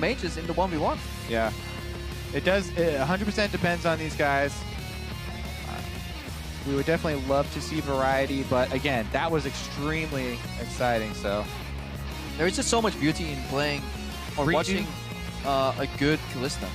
mages in the 1v1. Yeah. It does, 100% depends on these guys. We would definitely love to see variety, but again, that was extremely exciting, so. There is just so much beauty in playing or watching a good Kalista.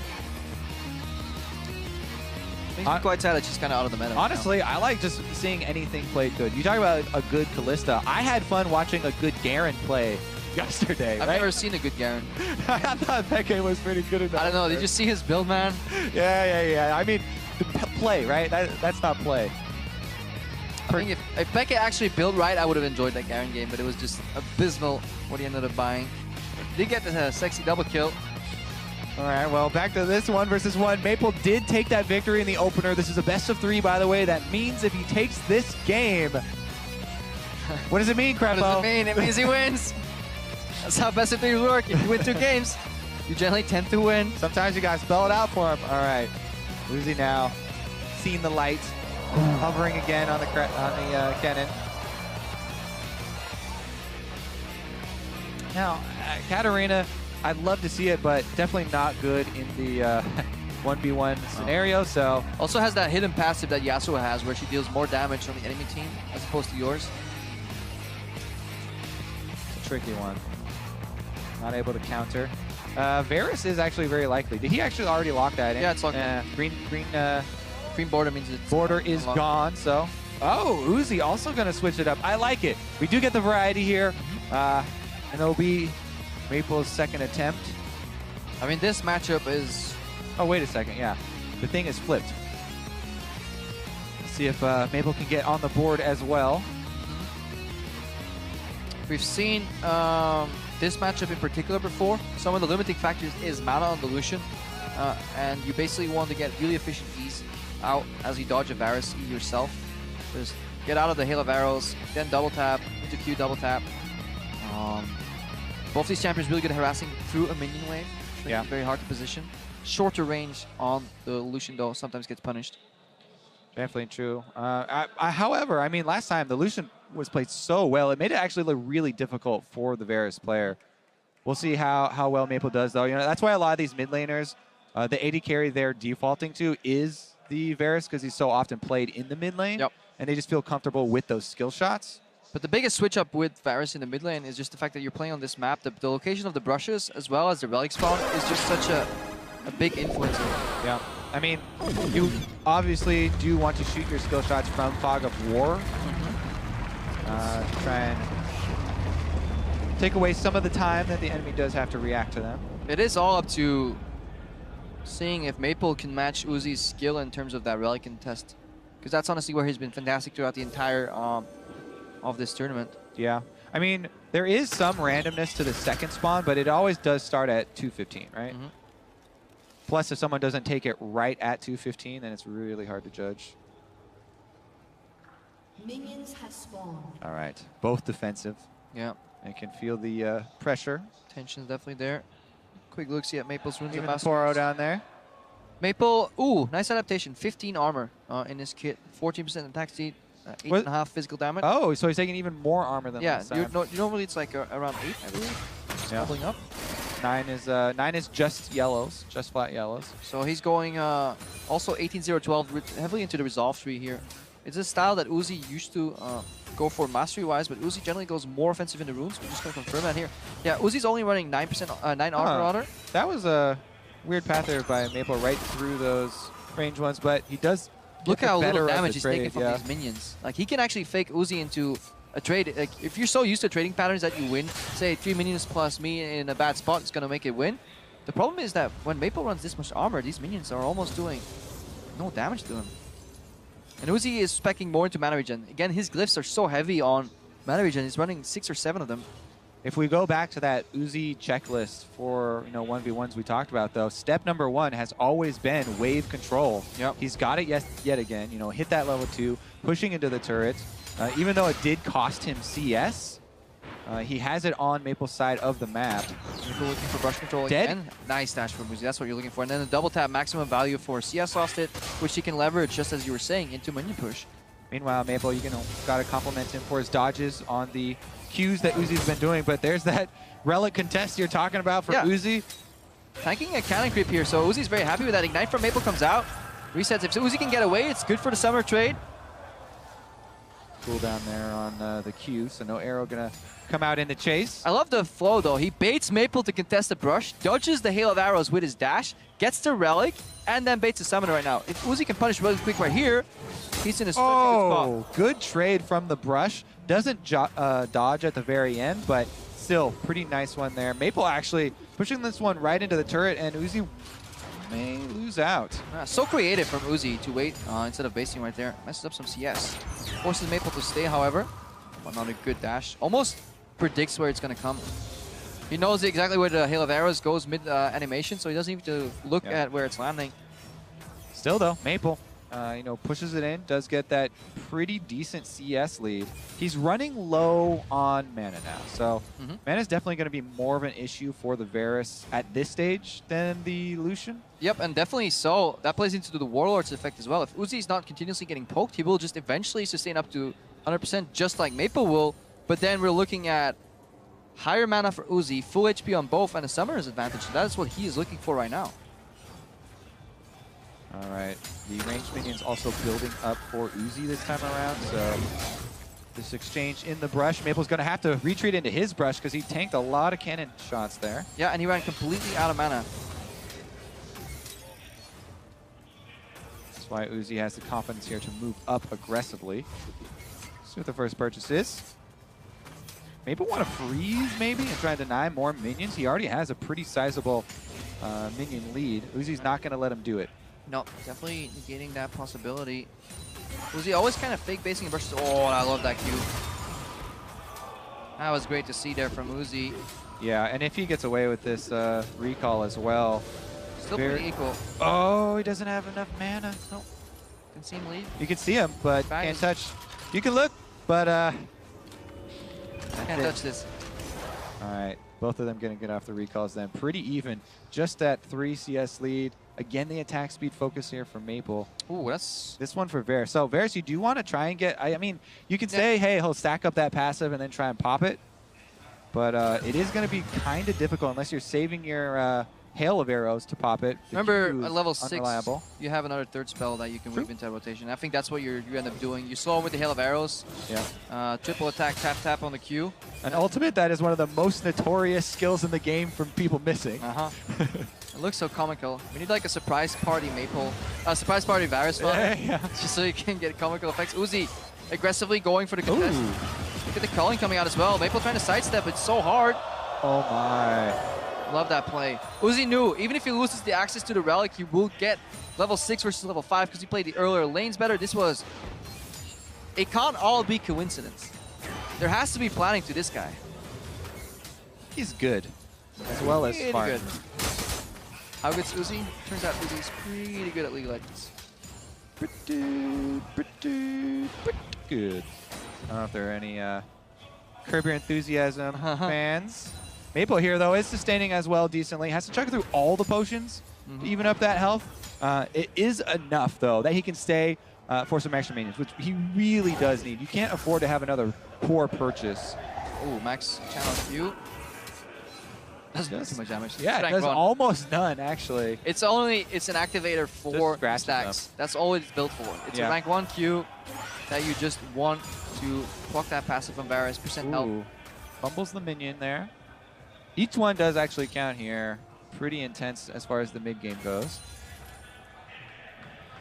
Makes me quite sad that she's kind of out of the meta. Honestly, I like just seeing anything played good. You talk about a good Kalista. I had fun watching a good Garen play yesterday. I've right? never seen a good Garen. I thought Peke was pretty good enough. I don't know. Did you see his build, man? Yeah. I mean, the play, right? That's not play. I think if Peke actually built right, I would have enjoyed that Garen game, but it was just abysmal what he ended up buying. Did get the sexy double kill. All right, well, back to this 1v1. Maple did take that victory in the opener. This is a best of 3, by the way. That means if he takes this game, what does it mean, Crepo? What does it mean? It means he wins. That's how best of 3 work. If you win 2 games, you generally tend to win. Sometimes you gotta spell it out for him. All right, Uzi now, seeing the light, hovering again on the cannon. Now, Katarina, I'd love to see it, but definitely not good in the 1v1 scenario, so. Also has that hidden passive that Yasuo has where she deals more damage on the enemy team as opposed to yours. It's a tricky one. Not able to counter. Varus is actually very likely. Did he actually already lock that in? Yeah, it's locked in. Green border means it's border is gone, so. Oh, Uzi also gonna switch it up. I like it. We do get the variety here. And it'll be Maple's second attempt. I mean, this matchup is... Oh, wait a second, yeah. The thing is flipped. Let's see if Maple can get on the board as well. We've seen this matchup in particular before. Some of the limiting factors is mana on the Lucian. And you basically want to get really efficient E's out as you dodge a Varus E yourself. Just get out of the hail of arrows, then double tap, into Q double tap. Both these champions really good at harassing through a minion wave. Yeah. Very hard to position. Shorter range on the Lucian though sometimes gets punished. Definitely true. However, I mean, last time the Lucian was played so well, it made it actually look really difficult for the Varus player. We'll see how well Maple does though. You know, that's why a lot of these mid laners, the AD carry they're defaulting to is the Varus because he's so often played in the mid lane, and they just feel comfortable with those skill shots. But the biggest switch up with Varus in the mid lane is just the fact that you're playing on this map. The location of the brushes as well as the relic spawn is just such a big influence. Yeah, I mean, you obviously do want to shoot your skill shots from Fog of War. Try and take away some of the time that the enemy does have to react to them. It is all up to seeing if Maple can match Uzi's skill in terms of that relic contest. Because that's honestly where he's been fantastic throughout the entire of this tournament. Yeah, I mean, there is some randomness to the second spawn, but it always does start at 215, right? Plus, if someone doesn't take it right at 215, then it's really hard to judge. Minions have spawned. All right, both defensive. Yeah. I can feel the pressure. Tension's definitely there. Quick look-see at Maple's runes. Even the 4-0 down there. Maple, ooh, nice adaptation. 15 armor in his kit, 14% attack speed, 8.5 physical damage. Oh, so he's taking even more armor than last time. Normally it's like around 8, I believe. It's doubling up. 9 is just yellows, just flat yellows. So he's going also 18-0-12 heavily into the resolve tree here. It's a style that Uzi used to go for mastery-wise, but Uzi generally goes more offensive in the runes. We're just going to confirm that here. Yeah, Uzi's only running 9 armor on her. That was a weird path there by Maple right through those range ones, but he does look how little damage he's taking from these minions. Like, he can actually fake Uzi into a trade. Like, if you're so used to trading patterns that you win, say 3 minions plus me in a bad spot is going to make it win. The problem is that when Maple runs this much armor, these minions are almost doing no damage to him. And Uzi is speccing more into mana regen. Again, his glyphs are so heavy on mana regen. He's running 6 or 7 of them. If we go back to that Uzi checklist for 1v1s we talked about, though, step number 1 has always been wave control. Yep. He's got it yet again. Hit that level 2, pushing into the turret. Even though it did cost him CS, he has it on Maple's side of the map. Maple looking for brush control again. Nice dash from Uzi. That's what you're looking for. And then the double tap maximum value for CS lost it, which he can leverage, just as you were saying, into minion push. Meanwhile, Maple, you got to compliment him for his dodges on the Qs that Uzi's been doing. But there's that relic contest you're talking about for Uzi. tanking a cannon creep here, so Uzi's very happy with that. Ignite from Maple comes out. Resets. If Uzi can get away, it's good for the summer trade. Cool down there on the Q, so no arrow gonna come out in the chase. I love the flow though. He baits Maple to contest the brush, dodges the hail of arrows with his dash, gets the relic, and then baits the summoner right now. If Uzi can punish really quick right here, he's in a good spot. Good trade from the brush. Doesn't dodge at the very end, but still pretty nice one there. Maple actually pushing this one right into the turret, and Uzi may lose out. So creative from Uzi to wait instead of basing right there. Messes up some CS. Forces Maple to stay, however. But not a good dash. Almost predicts where it's going to come. He knows exactly where the Hail of Arrows goes mid animation, so he doesn't need to look at where it's landing. Still though, Maple, you know, pushes it in, does get that pretty decent CS lead. He's running low on mana now, so mana is definitely going to be more of an issue for the Varus at this stage than the Lucian. Yep, and definitely so. That plays into the Warlord's effect as well. If Uzi's not continuously getting poked, he will just eventually sustain up to 100%, just like Maple will. But then we're looking at higher mana for Uzi, full HP on both, and a Summoner's advantage. So that is what he is looking for right now. All right, the ranged minions also building up for Uzi this time around, so this exchange in the brush. Maple's going to have to retreat into his brush because he tanked a lot of cannon shots there. Yeah, and he ran completely out of mana. That's why Uzi has the confidence here to move up aggressively. See what the first purchase is. Maple want to freeze maybe and try and deny more minions. He already has a pretty sizable minion lead. Uzi's not going to let him do it. No, definitely negating that possibility. Uzi always kind of fake basing brushes. Oh, I love that Q. That was great to see there from Uzi. Yeah, and if he gets away with this recall as well. Still pretty equal. Oh, he doesn't have enough mana. Nope. Can see him leave. You can see him, but can't touch. You can look, but can't touch this. All right, both of them going to get off the recalls then. Pretty even. Just that 3 CS lead. Again, the attack speed focus here for Maple. Ooh, that's... This one for Varus. So, Varus, you do want to try and get... I mean, you can say, hey, he'll stack up that passive and then try and pop it. But it is going to be kind of difficult unless you're saving your hail of arrows to pop it. Remember, at level 6, unreliable. You have another third spell that you can weave into rotation. I think that's what you end up doing. You slow him with the hail of arrows. Yeah. Triple attack, tap, tap on the Q. An ultimate, that is one of the most notorious skills in the game from people missing. It looks so comical. We need like a surprise party Maple, surprise party Varus just so you can get comical effects. Uzi aggressively going for the contest. Look at the culling coming out as well. Maple trying to sidestep, it's so hard. Oh my. Love that play. Uzi knew, even if he loses the access to the relic, he will get level 6 versus level 5 because he played the earlier lanes better. This was, it can't all be coincidence. There has to be planning to this guy. He's good, as well as smart. Good. How good's Uzi? Turns out Uzi's pretty good at League of Legends. Pretty good. I don't know if there are any Curb Your Enthusiasm fans. Maple here, though, is sustaining as well decently. Has to chug through all the potions to even up that health. It is enough, though, that he can stay for some extra minions, which he really does need. You can't afford to have another poor purchase. Ooh, max channel Q. Doesn't do too much damage. Yeah, it does almost none, actually. It's an activator for stacks. That's all it's built for. It's a rank 1 Q that you just want to block that passive from Varus, percent health. Fumbles the minion there. Each one does actually count here. Pretty intense as far as the mid game goes.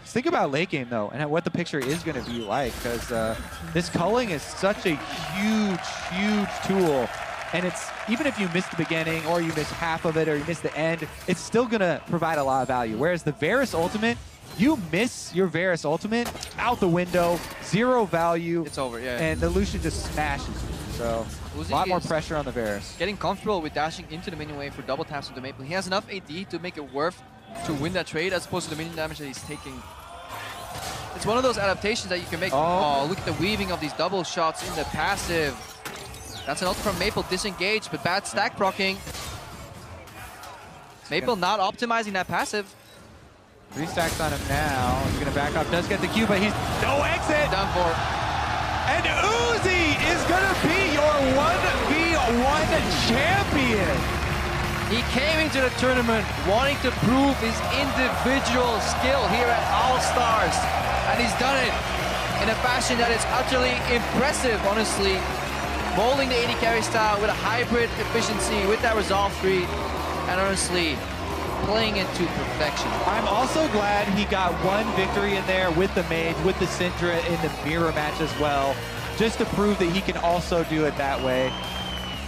Just think about late game, though, and what the picture is going to be like, because this culling is such a huge tool. And it's, even if you miss the beginning, or you miss half of it, or you miss the end, it's still going to provide a lot of value. Whereas the Varus ultimate, you miss your Varus ultimate, out the window, 0 value. It's over, yeah. And the Lucian just smashes you. So, Uzi a lot more pressure on the Varus. Getting comfortable with dashing into the minion wave for double taps into Maple. He has enough AD to make it worth to win that trade, as opposed to the minion damage that he's taking. It's one of those adaptations that you can make. Oh, look at the weaving of these double shots in the passive. That's an ult from Maple, disengaged, but bad stack proccing. Maple not optimizing that passive. 3 stacks on him now. He's going to back up, does get the Q, but he's no exit. Done for. And Uzi is going to be your 1v1 champion. He came into the tournament wanting to prove his individual skill here at All-Stars, and he's done it in a fashion that is utterly impressive, honestly. Bowling the 80 carry style with a hybrid efficiency with that resolve 3, and honestly, playing it to perfection. I'm also glad he got one victory in there with the Mage, with the Syndra in the mirror match as well, just to prove that he can also do it that way.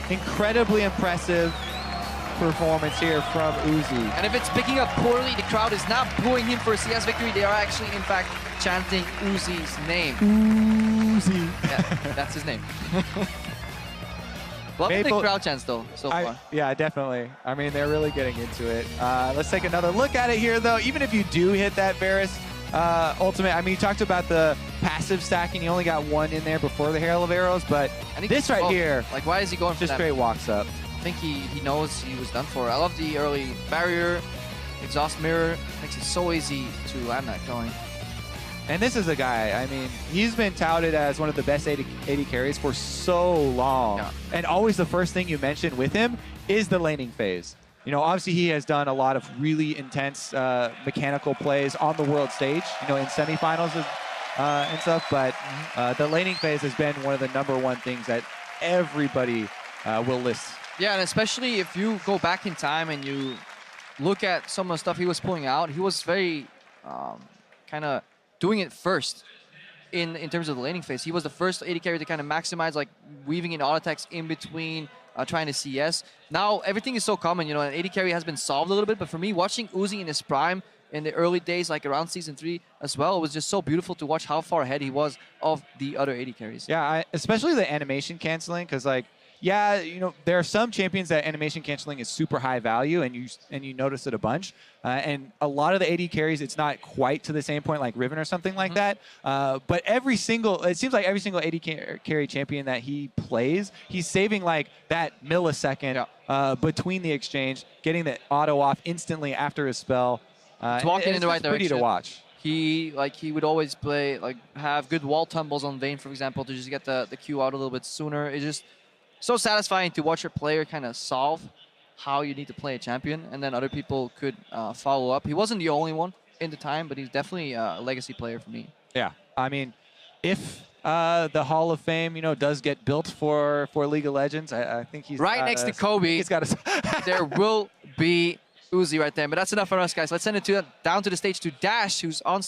Incredibly impressive performance here from Uzi. And if it's picking up poorly, the crowd is not booing him for a CS victory. They are actually, in fact, chanting Uzi's name. Uzi. Yeah, that's his name. Love the crowd chants, though, so far. Yeah, definitely. I mean, they're really getting into it. Let's take another look at it here, though. Even if you do hit that Varus ultimate, I mean, you talked about the passive stacking. You only got one in there before the Hail of Arrows, but this right here, like, why is he going for just that? straight walks up. I think he knows he was done for. I love the early barrier, exhaust mirror. Makes it so easy to land that going. And this is a guy, I mean, he's been touted as one of the best 80 carries for so long. Yeah. And always the first thing you mention with him is the laning phase. You know, obviously he has done a lot of really intense mechanical plays on the world stage, you know, in semifinals and stuff, but the laning phase has been one of the #1 things that everybody will list. Yeah, and especially if you go back in time and you look at some of the stuff he was pulling out, he was very kind of doing it first in terms of the laning phase. He was the first 80 carry to kind of maximize, like, weaving in auto attacks in between trying to CS. Now, everything is so common, you know, and 80 carry has been solved a little bit, but for me, watching Uzi in his prime in the early days, like around Season 3 as well, it was just so beautiful to watch how far ahead he was of the other 80 carries. Yeah, especially the animation canceling, because, like, yeah, you know, there are some champions that animation canceling is super high value, and you notice it a bunch. And a lot of the 80 carries, it's not quite to the same point like Riven or something like that. But it seems like every single 80 carry champion that he plays, he's saving like that millisecond between the exchange, getting the auto off instantly after his spell. It's walking in the right direction. Pretty to watch. He would always play, like, have good wall tumbles on Vayne, for example, to just get the Q out a little bit sooner. It's just so satisfying to watch your player kind of solve how you need to play a champion, and then other people could follow up. He wasn't the only one in the time, but he's definitely a legacy player for me. Yeah, I mean, if the Hall of Fame, you know, does get built for League of Legends, I think he's right next to Kobe. He's got there will be Uzi right there. But that's enough for us, guys. Let's send it down to the stage to Dash, who's on